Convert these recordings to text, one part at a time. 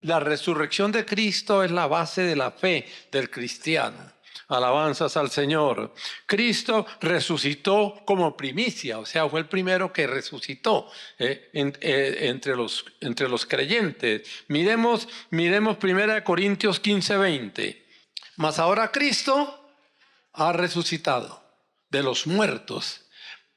La resurrección de Cristo es la base de la fe del cristiano. Alabanzas al Señor. Cristo resucitó como primicia, o sea, fue el primero que resucitó entre los creyentes. Miremos 1 Corintios 15:20. Mas ahora Cristo ha resucitado de los muertos.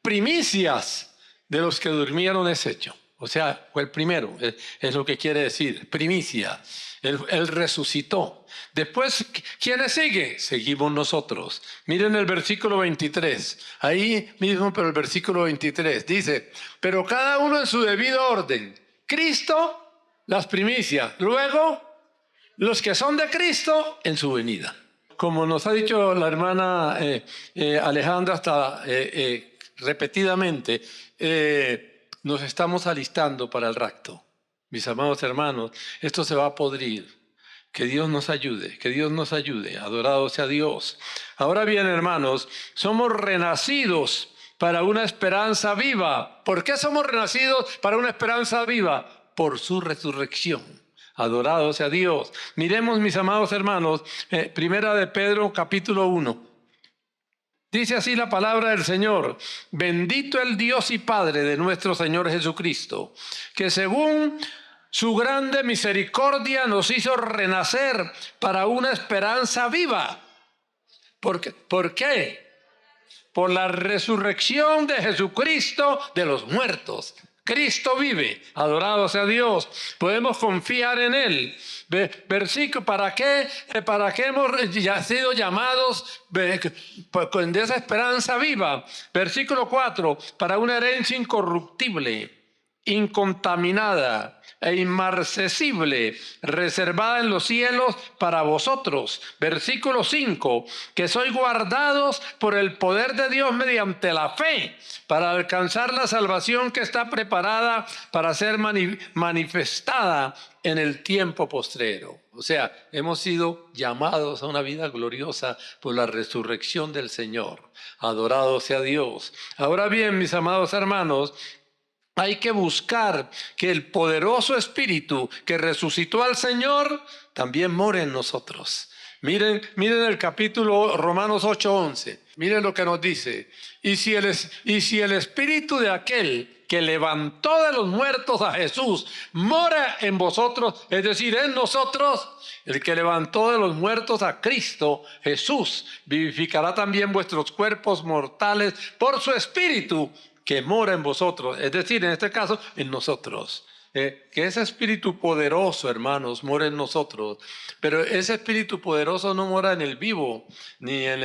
Primicias de los que durmieron es hecho. O sea, fue el primero, es lo que quiere decir, primicia. Él resucitó. Después, ¿quién le sigue? Seguimos nosotros. Miren el versículo 23. Ahí mismo, pero el versículo 23 dice, pero cada uno en su debido orden. Cristo, las primicias. Luego, los que son de Cristo en su venida. Como nos ha dicho la hermana Alejandra hasta repetidamente, nos estamos alistando para el rapto. Mis amados hermanos, esto se va a podrir. Que Dios nos ayude, que Dios nos ayude. Adorado sea Dios. Ahora bien, hermanos, somos renacidos para una esperanza viva. ¿Por qué somos renacidos para una esperanza viva? Por su resurrección. Adorado sea Dios. Miremos, mis amados hermanos, Primera de Pedro, capítulo 1. Dice así la palabra del Señor: bendito el Dios y Padre de nuestro Señor Jesucristo, que según su grande misericordia nos hizo renacer para una esperanza viva. ¿Por qué? Por la resurrección de Jesucristo de los muertos. Cristo vive, adorado sea Dios, podemos confiar en Él. Versículo, ¿para qué hemos sido llamados de esa esperanza viva? Versículo 4, para una herencia incorruptible, incontaminada e inmarcesible, reservada en los cielos para vosotros. Versículo 5, que sois guardados por el poder de Dios mediante la fe, para alcanzar la salvación que está preparada para ser manifestada en el tiempo postrero. O sea, hemos sido llamados a una vida gloriosa por la resurrección del Señor. Adorado sea Dios. Ahora bien, mis amados hermanos, hay que buscar que el poderoso Espíritu que resucitó al Señor también more en nosotros. Miren el capítulo Romanos 8:11. Miren lo que nos dice. Y si el Espíritu de aquel que levantó de los muertos a Jesús mora en vosotros, es decir, en nosotros, el que levantó de los muertos a Cristo Jesús vivificará también vuestros cuerpos mortales por su Espíritu que mora en vosotros, es decir, en este caso, en nosotros. Que ese Espíritu poderoso, hermanos, mora en nosotros. Pero ese Espíritu poderoso no mora en el vivo, ni en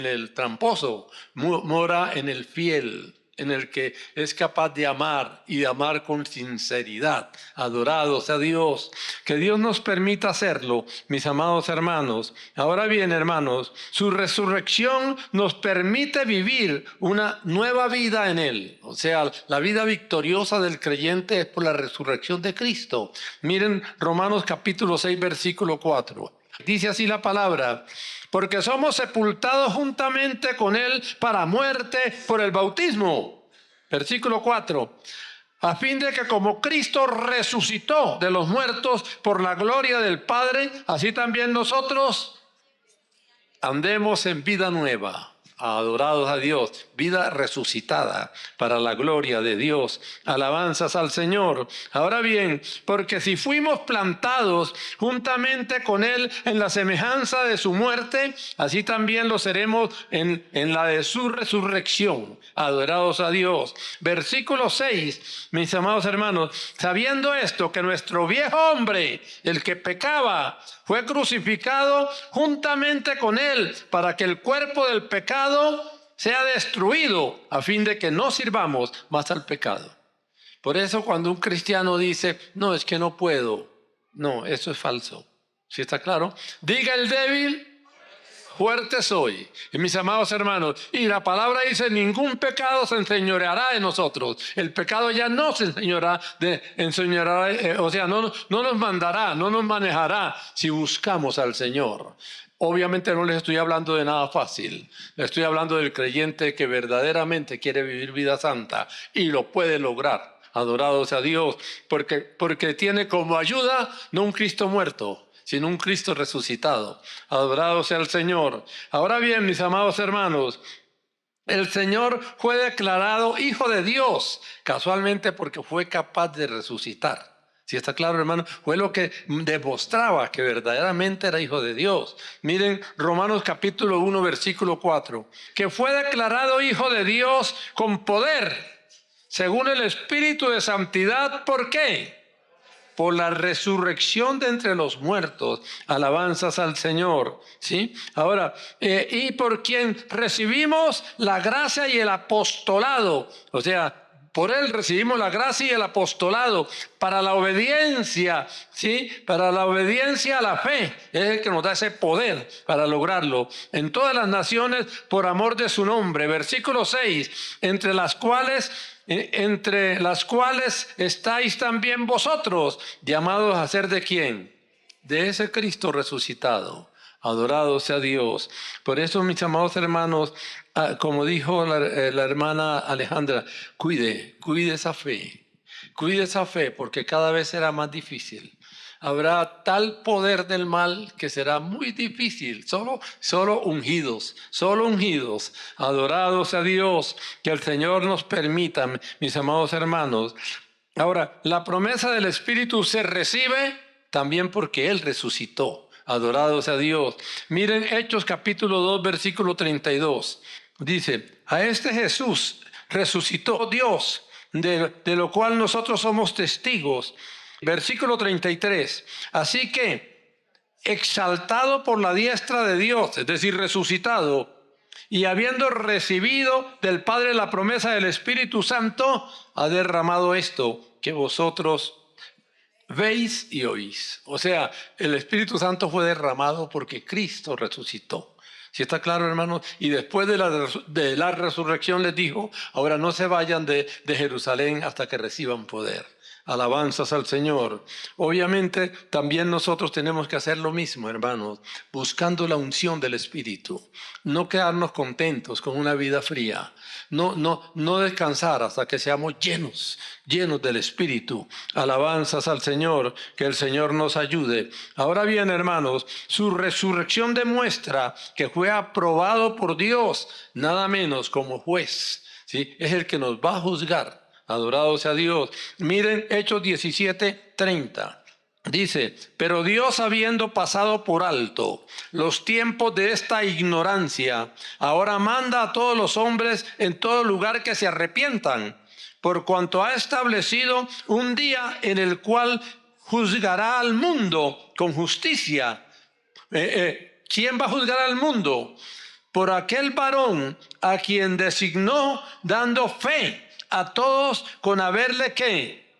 el tramposo. Mora en el fiel, en el que es capaz de amar y de amar con sinceridad. Adorado sea Dios. Que Dios nos permita hacerlo, mis amados hermanos. Ahora bien, hermanos, su resurrección nos permite vivir una nueva vida en Él. O sea, la vida victoriosa del creyente es por la resurrección de Cristo. Miren Romanos capítulo 6, versículo 4. Dice así la palabra: porque somos sepultados juntamente con Él para muerte por el bautismo. Versículo 4. A fin de que como Cristo resucitó de los muertos por la gloria del Padre, así también nosotros andemos en vida nueva. Adorados a Dios, vida resucitada para la gloria de Dios. Alabanzas al Señor. Ahora bien, porque si fuimos plantados juntamente con Él en la semejanza de su muerte, así también lo seremos en la de su resurrección. Adorados a Dios. Versículo 6, mis amados hermanos, sabiendo esto, que nuestro viejo hombre, el que pecaba, fue crucificado juntamente con Él, para que el cuerpo del pecado sea destruido, a fin de que no sirvamos más al pecado. Por eso cuando un cristiano dice, no, es que no puedo, no, eso es falso. ¿Sí está claro? Diga el débil, fuerte soy. Y mis amados hermanos, y la palabra dice, ningún pecado se enseñoreará de nosotros. El pecado ya no se enseñoreará, o sea, no nos mandará, no nos manejará si buscamos al Señor. Obviamente no les estoy hablando de nada fácil. Les estoy hablando del creyente que verdaderamente quiere vivir vida santa y lo puede lograr Adorado sea Dios, porque tiene como ayuda no un Cristo muerto, sino un Cristo resucitado. Adorado sea el Señor. Ahora bien, mis amados hermanos, el Señor fue declarado Hijo de Dios, casualmente porque fue capaz de resucitar. Si está claro, hermano, fue lo que demostraba que verdaderamente era Hijo de Dios. Miren Romanos capítulo 1, versículo 4, que fue declarado Hijo de Dios con poder, según el Espíritu de Santidad. ¿Por qué? Por la resurrección de entre los muertos. Alabanzas al Señor, ¿sí? Ahora, y por quien recibimos la gracia y el apostolado, o sea, por él recibimos la gracia y el apostolado para la obediencia, ¿sí? Para la obediencia a la fe. Es el que nos da ese poder para lograrlo. En todas las naciones, por amor de su nombre. Versículo 6, entre las cuales estáis también vosotros, llamados a ser ¿de quién? De ese Cristo resucitado. Adorado sea Dios. Por eso, mis amados hermanos, como dijo la hermana Alejandra, cuide esa fe. Cuide esa fe, porque cada vez será más difícil. Habrá tal poder del mal que será muy difícil. Solo ungidos. Adorado sea Dios, que el Señor nos permita, mis amados hermanos. Ahora, la promesa del Espíritu se recibe también porque Él resucitó. Adorado sea Dios. Miren Hechos capítulo 2, versículo 32. Dice, a este Jesús resucitó Dios, de lo cual nosotros somos testigos. Versículo 33. Así que, exaltado por la diestra de Dios, es decir, resucitado, y habiendo recibido del Padre la promesa del Espíritu Santo, ha derramado esto que vosotros veis y oís. O sea, el Espíritu Santo fue derramado porque Cristo resucitó. ¿Sí está claro, hermanos? Y después de la resurrección les dijo, ahora no se vayan de Jerusalén hasta que reciban poder. Alabanzas al Señor. Obviamente también nosotros tenemos que hacer lo mismo, hermanos, buscando la unción del Espíritu. No quedarnos contentos con una vida fría. No descansar hasta que seamos llenos del Espíritu. Alabanzas al Señor, que el Señor nos ayude. Ahora bien, hermanos, su resurrección demuestra que fue aprobado por Dios, nada menos como juez, ¿sí? Es el que nos va a juzgar. Adorado sea Dios. Miren Hechos 17:30. Dice, pero Dios, habiendo pasado por alto los tiempos de esta ignorancia, ahora manda a todos los hombres en todo lugar que se arrepientan, por cuanto ha establecido un día en el cual juzgará al mundo con justicia. ¿Quién va a juzgar al mundo? Por aquel varón a quien designó, dando fe a todos con haberle ¿qué?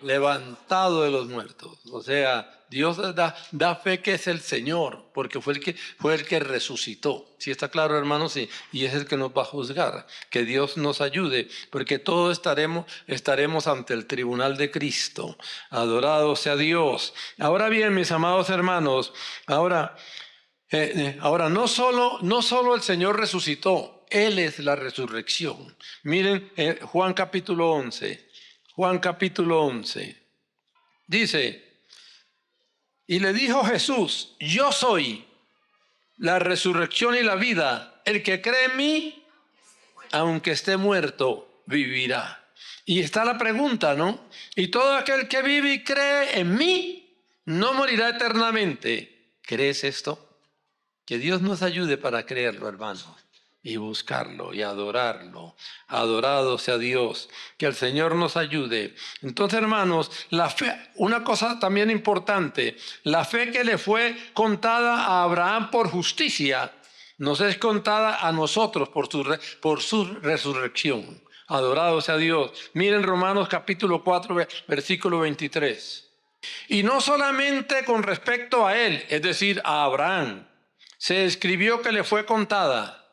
Levantado de los muertos. O sea, Dios da fe que es el Señor, porque fue el que resucitó. ¿Sí está claro, hermanos? Sí. Y es el que nos va a juzgar. Que Dios nos ayude, porque todos estaremos ante el tribunal de Cristo. Adorado sea Dios. Ahora bien, mis amados hermanos, ahora no solo el Señor resucitó, Él es la resurrección. Miren Juan capítulo 11. Juan capítulo 11. Dice, y le dijo Jesús, yo soy la resurrección y la vida. El que cree en mí, aunque esté muerto, vivirá. Y está la pregunta, ¿no? Y todo aquel que vive y cree en mí, no morirá eternamente. ¿Crees esto? Que Dios nos ayude para creerlo, hermanos, y buscarlo y adorarlo. Adorado sea Dios, que el Señor nos ayude. Entonces, hermanos, la fe, una cosa también importante, la fe que le fue contada a Abraham por justicia, nos es contada a nosotros por su resurrección. Adorado sea Dios. Miren Romanos capítulo 4, versículo 23. Y no solamente con respecto a él, es decir, a Abraham, se escribió que le fue contada,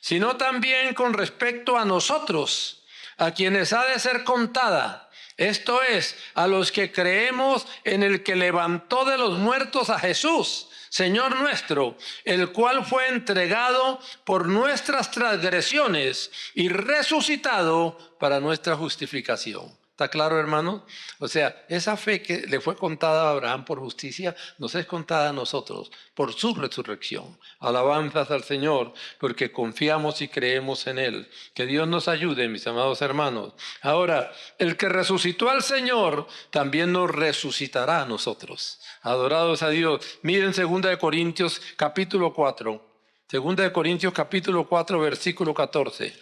sino también con respecto a nosotros, a quienes ha de ser contada. Esto es, a los que creemos en el que levantó de los muertos a Jesús, Señor nuestro, el cual fue entregado por nuestras transgresiones y resucitado para nuestra justificación. ¿Está claro, hermano? O sea, esa fe que le fue contada a Abraham por justicia, nos es contada a nosotros por su resurrección. Alabanzas al Señor, porque confiamos y creemos en Él. Que Dios nos ayude, mis amados hermanos. Ahora, el que resucitó al Señor, también nos resucitará a nosotros. Adorados a Dios. Miren 2 Corintios capítulo 4. 2 Corintios capítulo 4, versículo 14.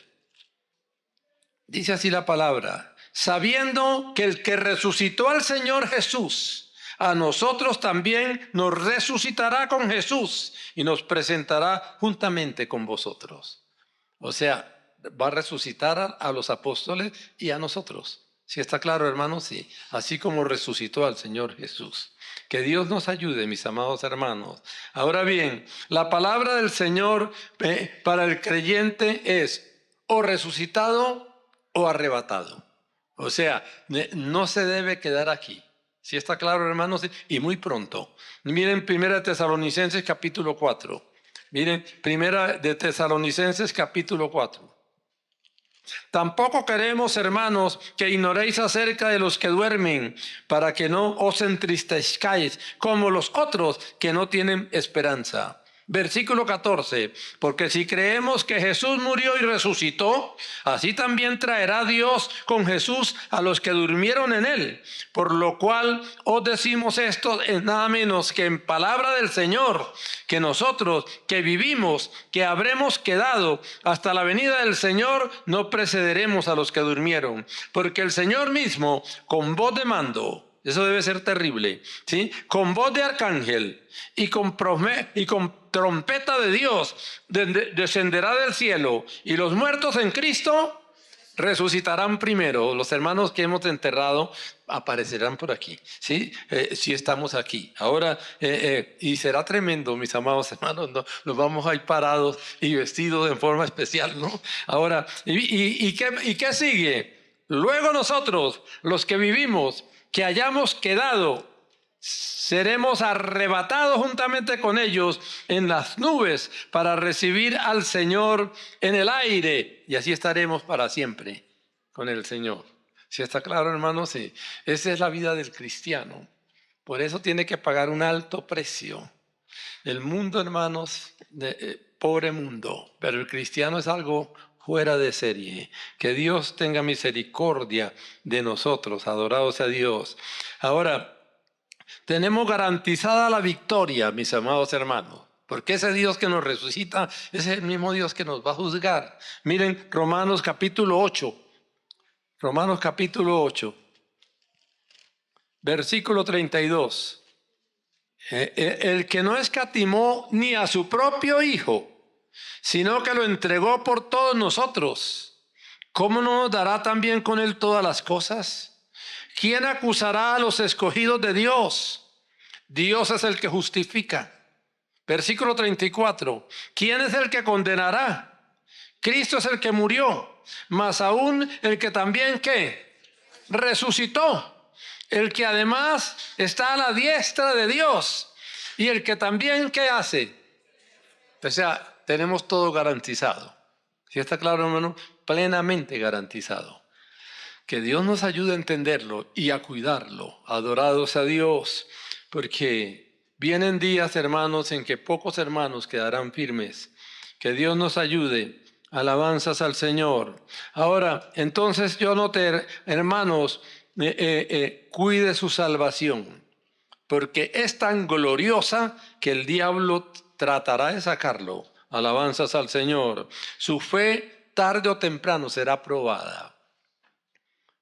Dice así la palabra. Sabiendo que el que resucitó al Señor Jesús, a nosotros también nos resucitará con Jesús y nos presentará juntamente con vosotros. O sea, va a resucitar a los apóstoles y a nosotros. ¿Sí está claro, hermanos? Sí. Así como resucitó al Señor Jesús. Que Dios nos ayude, mis amados hermanos. Ahora bien, la palabra del Señor para el creyente es o resucitado o arrebatado. O sea, no se debe quedar aquí. ¿Sí está claro, hermanos? Y muy pronto. Miren 1 Tesalonicenses capítulo 4. Miren 1 Tesalonicenses capítulo 4. Tampoco queremos, hermanos, que ignoréis acerca de los que duermen, para que no os entristezcáis como los otros que no tienen esperanza. Versículo 14, porque si creemos que Jesús murió y resucitó, así también traerá Dios con Jesús a los que durmieron en él. Por lo cual os decimos esto en nada menos que en palabra del Señor, que nosotros que vivimos, que habremos quedado hasta la venida del Señor, no precederemos a los que durmieron. Porque el Señor mismo, con voz de mando, eso debe ser terrible, ¿sí? Con voz de arcángel y con trompeta de Dios descenderá del cielo, y los muertos en Cristo resucitarán primero. Los hermanos que hemos enterrado aparecerán por aquí, ¿sí? Si estamos aquí. Ahora, y será tremendo, mis amados hermanos, ¿no? Nos vamos a ir parados y vestidos de forma especial, ¿no? Ahora, ¿y qué sigue? Luego nosotros, los que vivimos, que hayamos quedado, seremos arrebatados juntamente con ellos en las nubes para recibir al Señor en el aire, y así estaremos para siempre con el Señor. ¿Sí está claro, hermanos? Sí. Esa es la vida del cristiano. Por eso tiene que pagar un alto precio. El mundo, hermanos, pobre mundo, pero el cristiano es algo fuera de serie. Que Dios tenga misericordia de nosotros, adorados a Dios. Ahora, tenemos garantizada la victoria, mis amados hermanos, porque ese Dios que nos resucita es el mismo Dios que nos va a juzgar. Miren Romanos capítulo 8, Romanos capítulo 8, versículo 32. El que no escatimó ni a su propio Hijo, sino que lo entregó por todos nosotros, ¿cómo no nos dará también con él todas las cosas? ¿Quién acusará a los escogidos de Dios? Dios es el que justifica. Versículo 34. ¿Quién es el que condenará? Cristo es el que murió, mas aún el que también, ¿qué? Resucitó. El que además está a la diestra de Dios. Y el que también, ¿qué hace? O sea, tenemos todo garantizado. ¿Sí está claro, hermano? Plenamente garantizado. Que Dios nos ayude a entenderlo y a cuidarlo. Adorados a Dios. Porque vienen días, hermanos, en que pocos hermanos quedarán firmes. Que Dios nos ayude. Alabanzas al Señor. Ahora, entonces yo noté, hermanos, cuide su salvación. Porque es tan gloriosa que el diablo tratará de sacarlo. Alabanzas al Señor. Su fe tarde o temprano será probada.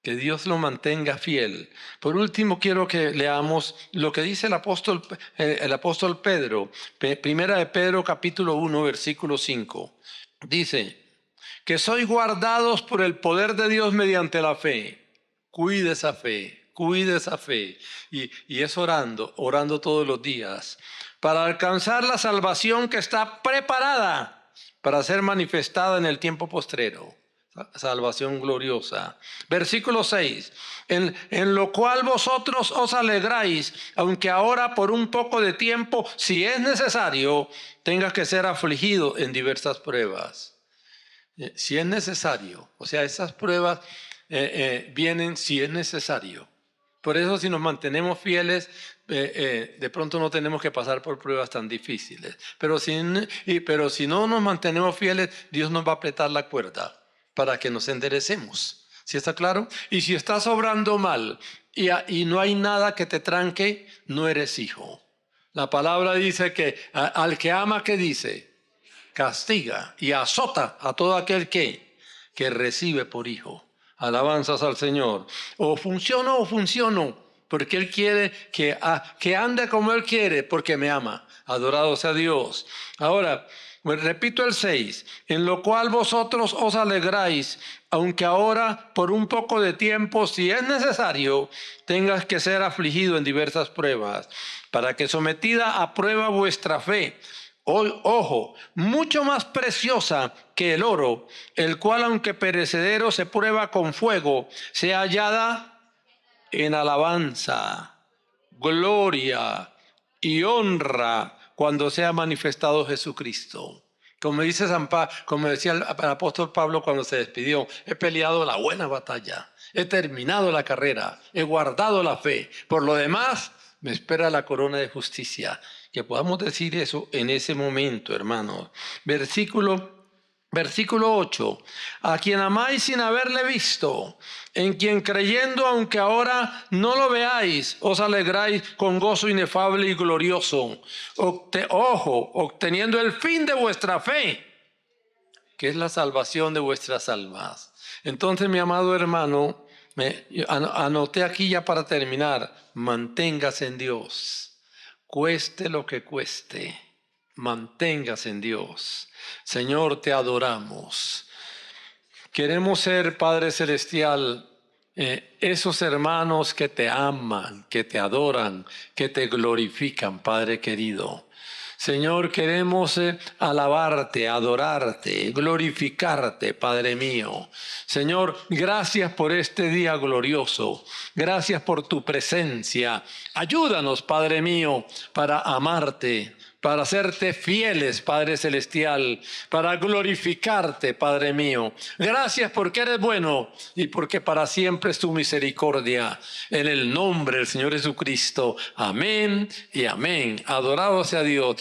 Que Dios lo mantenga fiel. Por último, quiero que leamos lo que dice el apóstol Pedro. Primera de Pedro, capítulo 1, versículo 5. Dice, que sois guardados por el poder de Dios mediante la fe. Cuide esa fe, cuide esa fe. Y es orando todos los días, para alcanzar la salvación que está preparada para ser manifestada en el tiempo postrero. Salvación gloriosa. Versículo 6. En lo cual vosotros os alegráis, aunque ahora por un poco de tiempo, si es necesario, tengas que ser afligido en diversas pruebas. Si es necesario. O sea, esas pruebas vienen si es necesario. Por eso si nos mantenemos fieles, de pronto no tenemos que pasar por pruebas tan difíciles. Pero si no nos mantenemos fieles, Dios nos va a apretar la cuerda para que nos enderecemos. ¿Sí está claro? Y si estás obrando mal y no hay nada que te tranque, no eres hijo. La palabra dice que al que ama, ¿qué dice? Castiga y azota a todo aquel que recibe por hijo. Alabanzas al Señor. O funciono, porque Él quiere que ande como Él quiere, porque me ama. Adorado sea Dios. Ahora, repito el 6, en lo cual vosotros os alegráis, aunque ahora por un poco de tiempo, si es necesario, tengas que ser afligido en diversas pruebas, para que sometida a prueba vuestra fe, ojo, mucho más preciosa que el oro, el cual aunque perecedero se prueba con fuego, sea hallada en alabanza, gloria y honra cuando sea manifestado Jesucristo. Como dice como decía el apóstol Pablo cuando se despidió, he peleado la buena batalla, he terminado la carrera, he guardado la fe. Por lo demás, me espera la corona de justicia. Que podamos decir eso en ese momento, hermanos. Versículo 8. A quien amáis sin haberle visto, en quien creyendo, aunque ahora no lo veáis, os alegráis con gozo inefable y glorioso. Obteniendo el fin de vuestra fe, que es la salvación de vuestras almas. Entonces, mi amado hermano, anoté aquí ya para terminar, manténgase en Dios. Cueste lo que cueste, manténgase en Dios. Señor, te adoramos. Queremos ser, Padre Celestial, esos hermanos que te aman, que te adoran, que te glorifican, Padre querido. Señor, queremos alabarte, adorarte, glorificarte, Padre mío. Señor, gracias por este día glorioso. Gracias por tu presencia. Ayúdanos, Padre mío, para amarte, para hacerte fieles, Padre Celestial, para glorificarte, Padre mío. Gracias porque eres bueno y porque para siempre es tu misericordia. En el nombre del Señor Jesucristo. Amén y amén. Adorado sea Dios.